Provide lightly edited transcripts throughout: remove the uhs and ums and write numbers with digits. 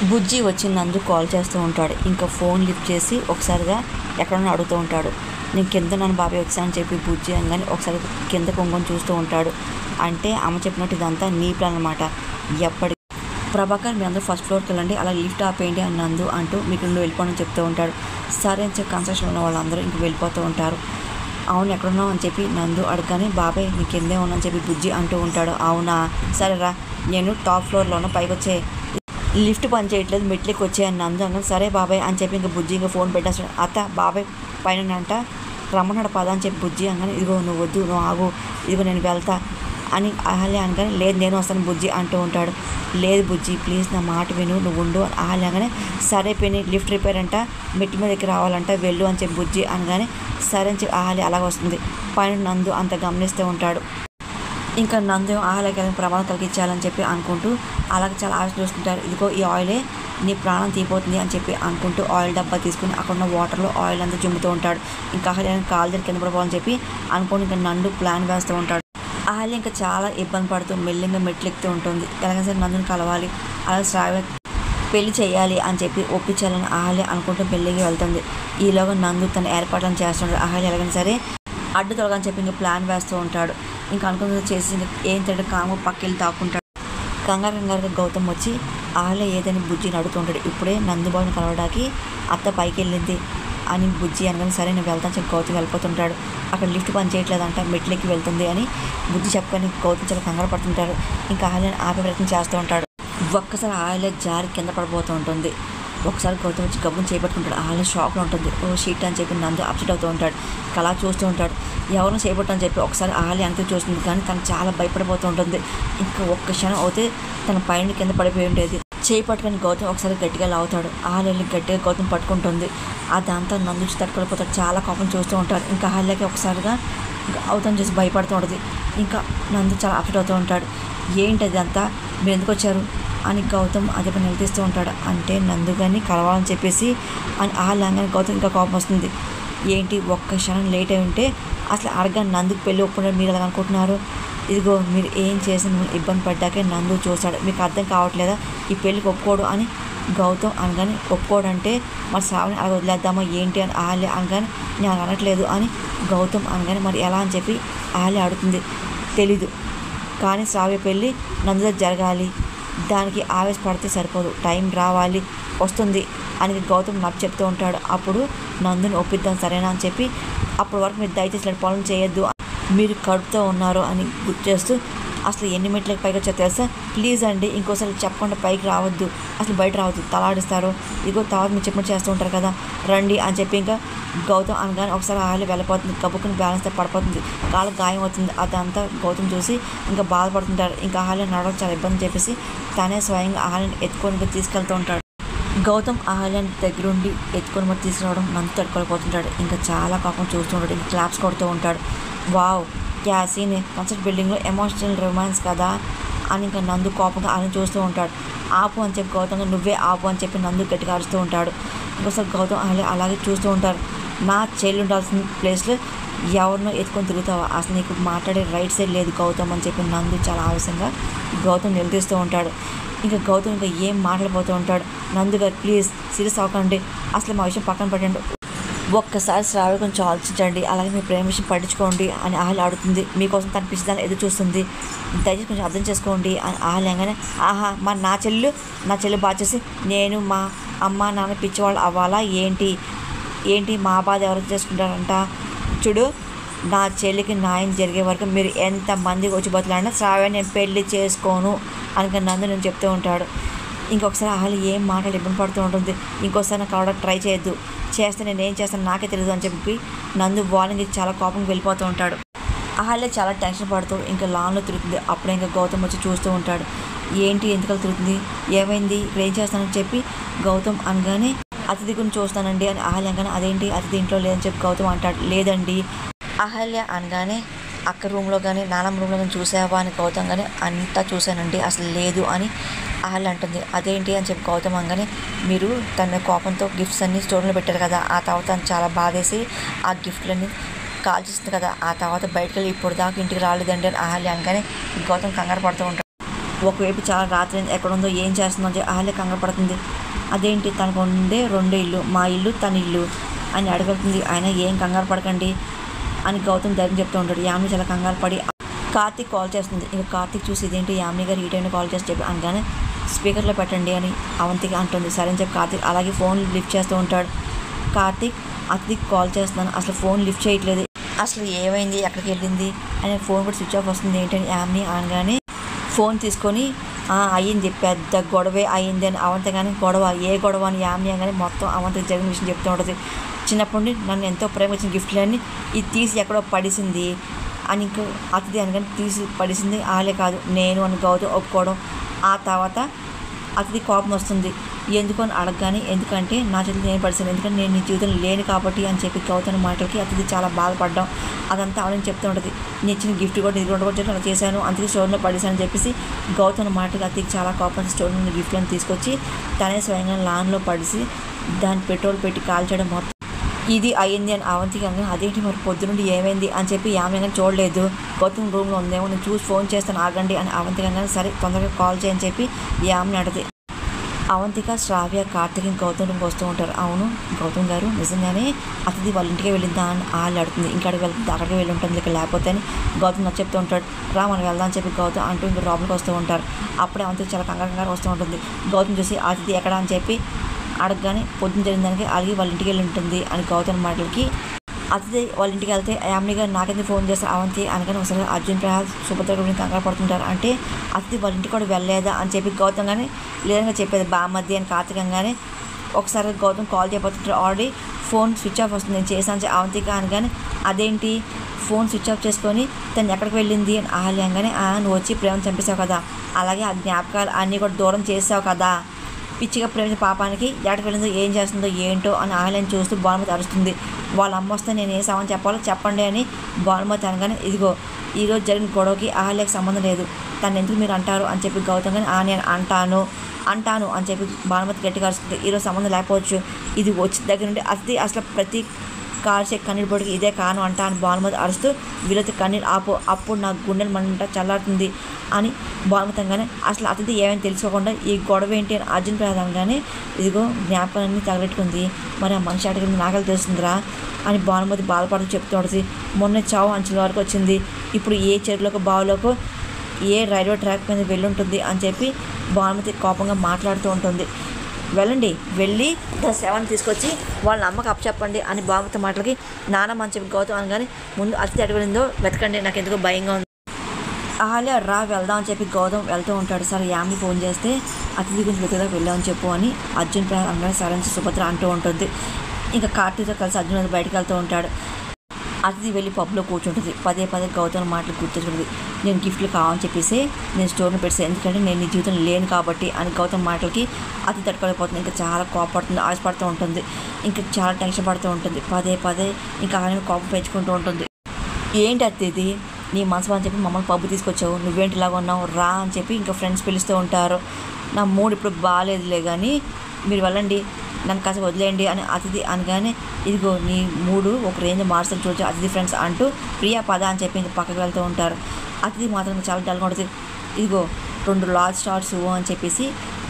బుజ్జి వచ్చి నందు కాల్ చేస్తూ ఉంటాడు. ఇంకా ఫోన్ లిఫ్ట్ చేసి ఒకసారిగా ఎక్కడన్నా అడుగుతూ ఉంటాడు. నేను కింద నన్ను బాబాయ్ వచ్చాను అని చెప్పి బుజ్జి అనగానే ఒకసారి కింద కొంగొని చూస్తూ ఉంటాడు. అంటే అమ్మ చెప్పినట్టు ఇదంతా నీ ప్లాన్ అనమాట. ఎప్పటి ప్రభాకర్ మీ అందరూ ఫస్ట్ ఫ్లోర్కి వెళ్ళండి, అలా లిఫ్ట్ ఆపేయండి అని నందు అంటూ మీకు నువ్వు వెళ్ళిపోవడం చెప్తూ ఉంటాడు. సరే అని చెప్పి కన్స్ట్రక్షన్ ఉన్న వాళ్ళందరూ ఇంక వెళ్ళిపోతూ ఉంటారు. అవును ఎక్కడున్నావు అని చెప్పి నందు అడగగానే బాబాయ్ నీకు కిందే ఉన్నా అని చెప్పి బుజ్జి అంటూ ఉంటాడు. అవునా సరేరా, నేను టాప్ ఫ్లోర్లో ఉన్న పైకి వచ్చే లిఫ్ట్ పని చేయట్లేదు, మెట్లకి వచ్చాయని నందు అన్నాను. సరే బాబాయ్ అని చెప్పి ఇంకా బుజ్జి ఇంకా ఫోన్ పెట్టేస్తాడు. అత్త బాబాయ్ పైన అంట రమ్మన్నాడు పద అని చెప్పి బుజ్జి అనగానే ఇదిగో నువ్వు వద్దు నువ్వు ఆగు, ఇదిగో నేను వెళ్తా అని అహల్య అనగానే లేదు నేను వస్తాను బుజ్జి అంటూ ఉంటాడు. లేదు బుజ్జి ప్లీజ్ నా మాట విను, నువ్వు ఉండు అని అహల్య అనగానే సరే పిన్ని లిఫ్ట్ రిపేర్ అంట మెట్ల మీదకి రావాలంట వెళ్ళు అని చెప్పి బుజ్జి అనగానే సరే అని చెప్పి అహల్య అలాగ వస్తుంది. పైన నందు అంత గమనిస్తూ ఉంటాడు. ఇంకా నందు అహల్యకి ప్రమాదం కలిగించాలని చెప్పి అనుకుంటూ అలాగే చాలా ఆశ చూసుకుంటారు. ఇదిగో ఈ ఆయిలే నీ ప్రాణం తీపోతుంది అని చెప్పి అనుకుంటూ ఆయిల్ డబ్బా తీసుకుని అక్కడ ఉన్న వాటర్లో ఆయిల్ అంతా చుమ్ముతూ ఉంటాడు. ఇంకా అహల్య కాలు దగ్గర కింద పడిపోవాలని చెప్పి అనుకుని ఇంకా నందు ప్లాన్ వేస్తూ ఉంటాడు. అహల్య ఇంకా చాలా ఇబ్బంది పడుతూ మెల్లిగా మెట్లు ఎక్కుతూ ఉంటుంది. ఎలాగైనా సరే నందుని కలవాలి, అలాగే శ్రావ్య పెళ్లి చేయాలి అని చెప్పి ఒప్పించాలని అహల్య అనుకుంటూ పెళ్ళికి వెళ్తుంది. ఈలోగా నందు తన ఏర్పాట్లను చేస్తుంటాడు. అహల్య ఎలాగైనా సరే అడ్డు తొలగని చెప్పి ఇంకా ప్లాన్ వేస్తూ ఉంటాడు. ఇంకా అనుకున్నది చేసి ఏం తింటే కాము పక్కెళ్ళి తాకుంటాడు. కంగారుగా గౌతమ్ వచ్చి అహల్య ఏదని బుజ్జిని అడుగుతూ ఉంటాడు. ఇప్పుడే నందుబాబుని కలవడానికి అత్త పైకి వెళ్ళింది అని బుజ్జి అనగానే సరే నేను వెళ్తాను చెప్పి గౌతమ్ వెళ్ళిపోతుంటాడు. అక్కడ లిఫ్ట్ పని చేయట్లేదంట మెట్లెక్కి వెళ్తుంది అని బుజ్జి చెప్పుకొని గౌతమ్ చాలా కంగారు పడుతుంటాడు. ఇంకా అహల్యని ఆపే ప్రయత్నం చేస్తూ ఉంటాడు. ఒక్కసారి అహల్య జారి కింద పడిపోతూ ఉంటుంది. ఒకసారి గౌతమ్ వచ్చి గబ్బుని చేపట్టుకుంటాడు. అహల్య షాక్లో ఉంటుంది. ఓ షీట్ అని చెప్పి నందు అప్సెట్ అవుతూ ఉంటాడు. అలా చూస్తూ ఉంటాడు. ఎవరిని చేపట్టని చెప్పి ఒకసారి అహల్య అంతా చూస్తుంది, కానీ తను చాలా భయపడిపోతూ ఉంటుంది. ఇంకా ఒక్క క్షణం అవుతే తన పైన కింద పడిపోయి ఉండేది. చేయి పట్టుకొని గౌతమ్ ఒకసారి గట్టిగా లాగుతాడు. అహల్యని గట్టిగా గౌతమ్ పట్టుకుంటుంది. అదంతా నందు తట్టుకోలేకపోతాడు. చాలా కోపం చూస్తూ ఉంటాడు. ఇంకా అహల్యకి ఒకసారిగా గౌతమ్ చూసి భయపడుతూ ఉంటుంది. ఇంకా నందు చాలా అప్సెట్ అవుతూ ఉంటాడు. ఏంటి అది అంతా మీరు ఎందుకు వచ్చారు అని గౌతమ్ అదే పని నిలదీస్తూ ఉంటాడు. అంటే నందు కానీ కలవాలని చెప్పేసి అని అహల్యంగానే గౌతమ్ ఇంకా కోపం వస్తుంది. ఏంటి ఒక్క క్షణం లేట్ అయి ఉంటే అసలు అడగని నందుకు పెళ్ళి ఒప్పుకున్నారు మీరు ఎలా అనుకుంటున్నారు? ఇదిగో మీరు ఏం చేసి మిమ్మల్ని ఇబ్బంది పడ్డాకే నందు చూశాడు, మీకు అర్థం కావట్లేదా ఈ పెళ్ళికి ఒప్పుకోడు అని గౌతమ్ అనగానే ఒప్పుకోడంటే మరి శ్రావణి అలా వదిలేద్దామా ఏంటి అని అహల్య అనగానే నేను అనట్లేదు అని గౌతమ్ అనగానే మరి ఎలా అని చెప్పి అహల్య అడుగుతుంది. తెలీదు, కానీ శ్రావ్య పెళ్ళి నందు జరగాలి, దానికి ఆవేశపడితే సరిపోదు, టైం రావాలి వస్తుంది అని గౌతమ్ నాకు చెప్తూ ఉంటాడు. అప్పుడు నందుని ఒప్పిద్దాం సరేనా అని చెప్పి అప్పటి వరకు మీరు దయచేసి పొలం చేయొద్దు, మీరు కడుపుతో ఉన్నారు అని గుర్తు చేస్తూ అసలు ఎన్ని మెట్లకి పైకి వచ్చారు తెలుసా, ప్లీజ్ అండి ఇంకోసారి చెప్పకుండా పైకి రావద్దు, అసలు బయట రావద్దు, తలాడిస్తారు, ఇదిగో తర్వాత మీరు చెప్పినట్టు చేస్తూ ఉంటారు కదా రండి అని చెప్పి ఇంకా గౌతమ్ అనగానే ఒకసారి అహల్య వెళ్ళిపోతుంది. కబ్బుకుని బ్యాలెన్స్ పడిపోతుంది, కాళ్ళకి గాయం అవుతుంది. అదంతా గౌతమ్ చూసి ఇంకా బాధపడుతుంటారు. ఇంకా అహల్య నడవడం చాలా ఇబ్బంది చెప్పేసి తనే స్వయంగా అహల్యని ఎత్తుకొని తీసుకెళ్తూ ఉంటాడు. గౌతమ్ అహల్యని దగ్గరుండి ఎత్తుకొని మరి తీసుకురావడం నందు తట్టుకోలేకపోతుంటాడు. ఇంకా చాలా కోపం చూస్తుంటాడు. ఇంకా క్లాప్స్ కొడుతూ ఉంటాడు. వావ్ క్యా సీన్, కన్సర్ట్ బిల్డింగ్లో ఎమోషనల్ రొమాన్స్ కదా అని ఇంకా నందు కోపంగా ఆయన చూస్తూ ఉంటాడు. ఆపు అని చెప్పి గౌతమ్ నువ్వే ఆపు అని చెప్పి నందు గట్టిగా అరుస్తూ ఉంటాడు. ఇంకోసారి గౌతమ్ అహల్య అలాగే చూస్తూ ఉంటారు. నా చెల్లి ఉండాల్సిన ప్లేస్లో ఎవరినో ఎత్తుకొని తిరుగుతావా, అసలు నీకు మాట్లాడే రైట్సే లేదు గౌతమ్ అని చెప్పి నందు చాలా ఆవేశంగా గౌతమ్ నిలదీస్తూ ఉంటాడు. ఇంకా గౌతమ్ ఇంకా ఏం మాట్లాడిపోతూ ఉంటాడు. నందు గారు ప్లీజ్ సీరియస్ అవ్వకండి, అసలు మా విషయం పక్కన పెట్టండి, ఒక్కసారి శ్రావ్య కొంచెం ఆలోచించండి, అలాగే మీ ప్రేమ విషయం పట్టించుకోండి అని అహల్య అడుగుతుంది. మీకోసం తన పిచ్చిదాన్ని ఎదురు చూస్తుంది, దయచేసి కొంచెం అర్థం చేసుకోండి అని అహల్యంగానే ఆహా మరి నా చెల్లి బాగా చేసి నేను మా అమ్మ నాన్న పిచ్చివాళ్ళు అవ్వాలా ఏంటి మా బాధ ఎవరు చేసుకుంటారంట, చూడు నా చెల్లికి న్యాయం జరిగే వరకు మీరు ఎంతమందికి వచ్చి బతులాడినా శ్రావ్య నేను పెళ్ళి చేసుకోను అని నందు నేను చెప్తూ ఉంటాడు. ఇంకొకసారి అహల్య ఏం మాటలు ఇబ్బంది పడుతూ ఉంటుంది. ఇంకోసారి నాకు కావడం ట్రై చేయొద్దు, చేస్తే నేను ఏం చేస్తాను నాకే తెలియదు అని చెప్పి నందు వార్నింగ్ చాలా కోపంగా వెళ్ళిపోతూ ఉంటాడు. అహల్య చాలా టెన్షన్ పడుతూ ఇంకా లాన్లో తిరుగుతుంది. అప్పుడే ఇంకా గౌతమ్ వచ్చి చూస్తూ ఉంటాడు. ఏంటి ఎందుకలా తిరుగుతుంది, ఏమైంది ఇప్పుడు ఏం చేస్తానని చెప్పి గౌతమ్ అనగానే అతిథి గురించి చూస్తానండి అని అహల్య అనగానే అదేంటి అతిథి ఇంట్లో లేదని చెప్పి గౌతమ్ అంటాడు. లేదండి అహల్య అనగానే అక్క రూమ్లో కానీ నానమ్మ రూమ్లో కానీ చూసావా అని గౌతమ్ కానీ అంతా చూశానండి అసలు లేదు అని అహల్య అంటుంది. అదేంటి అని చెప్పి గౌతమ్ అనగానే మీరు తన కోపంతో గిఫ్ట్స్ అన్నీ స్టోర్లో పెట్టారు కదా, ఆ తర్వాత తను చాలా బాధేసి ఆ గిఫ్ట్లన్నీ కాల్చేస్తుంది కదా, ఆ తర్వాత బయటకు వెళ్ళి ఇప్పుడు దాకా ఇంటికి రాలేదండి అని అహల్య అనగానే గౌతమ్ కంగారు పడుతూ ఉంటాడు. ఒకవైపు చాలా రాత్రి ఎక్కడుందో ఏం చేస్తుందో అని అహల్య కంగారు పడుతుంది. అదేంటి తనకు ఉండే 2 ఇల్లు, మా ఇల్లు తన ఇల్లు అని అడగలుగుతుంది. ఆయన ఏం కంగారు పడకండి అని గౌతమ్ ధైర్యం చెప్తూ ఉంటాడు. యామిని చాలా కంగారు పడి కార్తీక్ కాల్ చేస్తుంది. ఇక కార్తీక్ చూసి ఇదేంటి యామిని గారు ఈ టైంలో కాల్ చేసి చెప్పి అనగానే స్పీకర్లో పెట్టండి అని అవంతికి అంటుంది. సరే అని చెప్పి కార్తీక్ అలాగే ఫోన్ లిఫ్ట్ చేస్తూ ఉంటాడు. కార్తీక్ అతిథికి కాల్ చేస్తున్నాను, అసలు ఫోన్ లిఫ్ట్ చేయట్లేదు, అసలు ఏమైంది, ఎక్కడికి వెళ్ళింది అని ఫోన్ కూడా స్విచ్ ఆఫ్ వస్తుంది ఏంటని యామిని అనగానే ఫోన్ తీసుకొని అయ్యింది, పెద్ద గొడవే అయ్యింది అని అవంతి. కానీ గొడవ ఏ గొడవ అని యామిని అనగానే మొత్తం అవంతికి జరిగిన విషయం చెప్తూ ఉంటుంది. చిన్నప్పటి నుండి నన్ను ఎంతో ప్రేమ ఇచ్చిన గిఫ్ట్లన్నీ ఇది తీసి ఎక్కడో పడిసింది అని ఇంకో అతిథి అనగానే తీసి పడిసింది ఆలే కాదు నేను అని గౌతమ్ ఒప్పుకోవడం. ఆ తర్వాత అతిథి కోపం వస్తుంది. ఎందుకు అని అడగగానే ఎందుకంటే నా చేతులు నేను పడిసాను, ఎందుకంటే నేను నీ జీవితంలో లేను కాబట్టి అని చెప్పి గౌతమ్ మాటలకి అతిథి చాలా బాధపడ్డాం. అదంతా అవన్నీ చెప్తూ ఉంటుంది. నేను ఇచ్చిన గిఫ్ట్ కూడా ఇది కూడా అలా చేశాను, అందుకే స్టోర్లో పడేశాను అని చెప్పేసి గౌతమ్ మాటలకి అతిథికి చాలా కోపం. స్టోర్ నుండి గిఫ్ట్లను తీసుకొచ్చి తనే స్వయంగా లాన్లో పడిసి దాన్ని పెట్రోల్ పెట్టి కాల్చడం మొత్తం ఇది అయ్యింది అని అవంతికి అనగా అదేంటి మరి పొద్దునుండి ఏమైంది అని చెప్పి యామిని చూడలేదు, గౌతమ్ రూమ్లో ఉందేమో నేను చూసి ఫోన్ చేస్తాను ఆగండి అని అవంతికి అనగానే సరే తొందరగా కాల్ చేయని చెప్పి యామిని అడిగితే అవంతిక, శ్రావ్య, కార్తీక్ గౌతమ్ రూమ్కి వస్తూ ఉంటారు. అవును గౌతమ్ గారు నిజంగానే అతిథి వాళ్ళ ఇంటికి వెళ్ళిందా అని వాళ్ళు అడుగుతుంది. ఇంకాడికి వెళ్తుంది, అక్కడికి వెళ్ళి ఉంటుంది, ఇక్కడ లేకపోతే అని గౌతమ్ నాకు చెప్తూ ఉంటాడు. రా మనం వెళ్దాం అని చెప్పి గౌతమ్ అంటూ ఇంక లోపలికి వస్తూ ఉంటారు. అప్పుడే అవంతికి చాలా కంగారు వస్తూ ఉంటుంది. గౌతమ్ చూసి అతిథి ఎక్కడ అని చెప్పి అడగగానే పొద్దున జరిగిన దానికి అడిగి వాళ్ళ ఇంటికి వెళ్ళి ఉంటుంది అని గౌతమ్ మాటలకి అతిథి వాళ్ళ ఇంటికి వెళ్తే యామిని గారు నాకెందుకు ఫోన్ చేస్తారు అవంతి అనగానే ఒకసారి అర్జున్ ప్రసాద్ సుభద్ర గురించి కంగారు పడుతుంటారు. అంటే అతిథి వాళ్ళ ఇంటికి కూడా వెళ్ళలేదా అని చెప్పి గౌతమ్ కానీ లేదంగా చెప్పేది బామ్మద్ది అని కార్తీకంగానే ఒకసారి గౌతమ్ కాల్ చేయబోతుంటారు. ఆల్రెడీ ఫోన్ స్విచ్ ఆఫ్ వస్తుంది, నేను చేశాను అవంతిక అనగానే అదేంటి ఫోన్ స్విచ్ ఆఫ్ చేసుకొని తను ఎక్కడికి వెళ్ళింది అని ఆహ్లాయంగానే నువ్వు వచ్చి ప్రేమ చంపేశావు కదా, అలాగే ఆ జ్ఞాపకాలు అన్నీ కూడా దూరం చేసావు కదా, పిచ్చిగా ప్రేమించిన పాపానికి ఎక్కడికి వెళ్ళిందో ఏం చేస్తుందో ఏంటో అని ఆలయం చూస్తూ భానుమతి అరుస్తుంది. వాళ్ళ అమ్మ వస్తే నేను ఏ సామని చెప్పాలో చెప్పండి అని భానుమతి అనగానే ఇదిగో ఈరోజు జరిగిన గొడవకి ఆలయకి సంబంధం లేదు, తను ఎందుకు మీరు అంటారు అని చెప్పి గౌతమ్ కానీ నేను అంటాను అని చెప్పి భానుమతి గట్టిగా అరుస్తుంది. ఈరోజు సంబంధం లేకపోవచ్చు, ఇది వచ్చిన దగ్గర నుండి అతిథి అసలు ప్రతి కాల్చే కన్నీరు పొడికి ఇదే కాను అంటాను భానుమతి అరుస్తూ వీళ్ళతో కన్నీరు ఆపు, అప్పుడు నా గుండెలు మంట చల్లారుతుంది అని భానుమతి అనగానే అసలు అతిథి ఏమైనా తెలుసుకోకుండా ఈ గొడవ ఏంటి అని అర్జున్ ప్రసాద్ అనగానే ఇదిగో జ్ఞాపకాలన్నీ తగలెట్టుకుంది, మరి ఆ మనిషి అడిగింది నాకలు తెలుస్తుందిరా అని భానుమతి బాధపడుతూ చెప్తూ ఉంటుంది. మొన్న చావు అంచుల వరకు వచ్చింది, ఇప్పుడు ఏ చెరువులకు బావులకు ఏ రైల్వే ట్రాక్ మీద వెళ్ళుంటుంది అని చెప్పి భానుమతి కోపంగా మాట్లాడుతూ ఉంటుంది. వెళ్ళండి, వెళ్ళి శవాన్ని తీసుకొచ్చి వాళ్ళ అమ్మకి అప్పచెప్పండి అని భానుమతి మాటలకి నానమ్మ అని చెప్పి గౌతమ్ అనగానే ముందు అతిథి అడిగిందో వెతకండి, నాకు ఎందుకో భయంగా ఉంది. అహల్య రా వెళ్దాం అని చెప్పి గౌతమ్ వెళ్తూ ఉంటాడు. సరే యామిని ఫోన్ చేస్తే అతిథి గురించి వెతుకుదా వెళ్ళామని చెప్పు అని అర్జున్ ప్రసాద్ అనగానే సరే అని సుభద్ర అంటూ ఉంటుంది. ఇంకా కార్తీక్తో కలిసి అర్జున్ బయటకు వెళ్తూ ఉంటాడు. అతిథి వెళ్ళి పబ్లో కూర్చుంటుంది. పదే గౌతమ్ మాటలు గుర్తుంటుంది. నేను గిఫ్ట్లు కావాలని చెప్పేసి నేను స్టోర్ని పెట్టాను, ఎందుకంటే నేను నీ జీవితం లేను కాబట్టి అని గౌతమ్ మాటలకి అతి తట్టుకోలేకపోతుంది. ఇంకా చాలా కోపడుతుంది, ఆశపడుతూ ఉంటుంది, ఇంకా చాలా టెన్షన్ పడుతూ ఉంటుంది. పదే ఇంకా ఆయన కోపం పెంచుకుంటూ ఉంటుంది. ఏంటి అతిథి నీ మనసు అని చెప్పి మమ్మల్ని పబ్బు తీసుకొచ్చావు, నువ్వేంటి ఇలాగ ఉన్నావు రా అని చెప్పి ఇంకా ఫ్రెండ్స్ పిలుస్తూ ఉంటారు. నా మూడ్ ఇప్పుడు బాగాలేదులే కానీ మీరు వెళ్ళండి, నన్ను కాస్త వదిలేయండి అని అతిథి అనగానే ఇదిగో నీ మూడు ఒక రేంజ్ మార్చలు చూడొచ్చు అతిథి ఫ్రెండ్స్ అంటూ ప్రియా పద అని చెప్పి ఇంకా పక్కకు వెళ్తూ ఉంటారు. అతిథి మాత్రం చాలా డల్గా ఉంటుంది. ఇదిగో 2 లార్జ్ స్టార్స్ అని చెప్పేసి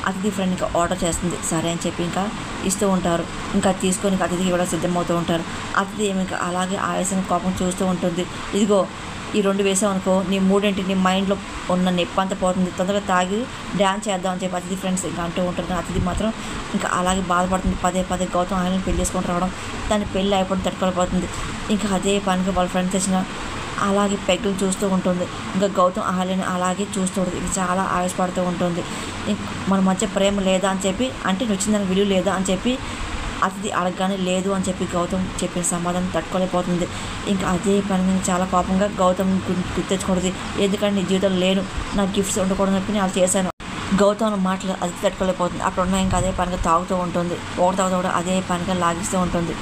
అతిథి ఫ్రెండ్ ఇంకా ఆర్డర్ చేస్తుంది. సరే అని చెప్పి ఇంకా ఇస్తూ ఉంటారు. ఇంకా తీసుకొని ఇంకా అతిథికి కూడా సిద్ధమవుతూ ఉంటారు. అతిథి ఏమి ఇంకా అలాగే ఆయాసంగా కోపం చూస్తూ ఉంటుంది. ఇదిగో ఈ 2 వేసావు అనుకో నీ మూడేంటి నీ మైండ్లో ఉన్న నొప్పి అంతా పోతుంది, తొందరగా తాగి డ్యాన్స్ చేద్దాం అని చెప్పి అతిథి ఫ్రెండ్స్ ఇంకా అంటూ ఉంటారు. అతిథి మాత్రం ఇంకా అలాగే బాధపడుతుంది. పదే గౌతమ్ ఆయన పెళ్లి చేసుకొని రావడం, దాన్ని పెళ్ళి అయిపోవడం తట్టుకోలేకపోతుంది. ఇంకా అదే పనికి వాళ్ళ ఫ్రెండ్స్ తెచ్చిన అలాగే పెగ్గులు చూస్తూ ఉంటుంది. ఇంకా గౌతమ్ అహల్యని అలాగే చూస్తూ ఉంటుంది. ఇది చాలా ఆవేశపడుతూ ఉంటుంది. మన మధ్య ప్రేమ లేదా అని చెప్పి, అంటే నచ్చిందని విలువ లేదా అని చెప్పి అతిథి అడగగానే లేదు అని చెప్పి గౌతమ్ చెప్పిన సమాధానం తట్టుకోలేకపోతుంది. ఇంకా అదే పని చాలా కోపంగా గౌతమ్ గుర్తెచ్చుకుంటుంది. ఎందుకంటే నీ జీవితంలో లేను, నాకు గిఫ్ట్స్ ఉండకూడదని చెప్పి నేను చేశాను. గౌతమ్ మాటలు అతిథి తట్టుకోలేకపోతుంది. అక్కడ ఉన్న ఇంకా అదే పనిగా తాగుతూ ఉంటుంది. ఒకటి తాగుతూ కూడా అదే పనిగా లాగిస్తూ ఉంటుంది.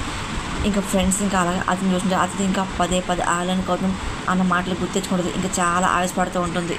ఇంకా ఫ్రెండ్స్ ఇంకా అలాగే అతిథిని చూస్తుంటే అతిథి ఇంకా పదే ఆలని గౌతమ్ అన్న మాటలు గుర్తెచ్చుకుంటుంది. ఇంకా చాలా ఆవేశపడుతూ ఉంటుంది.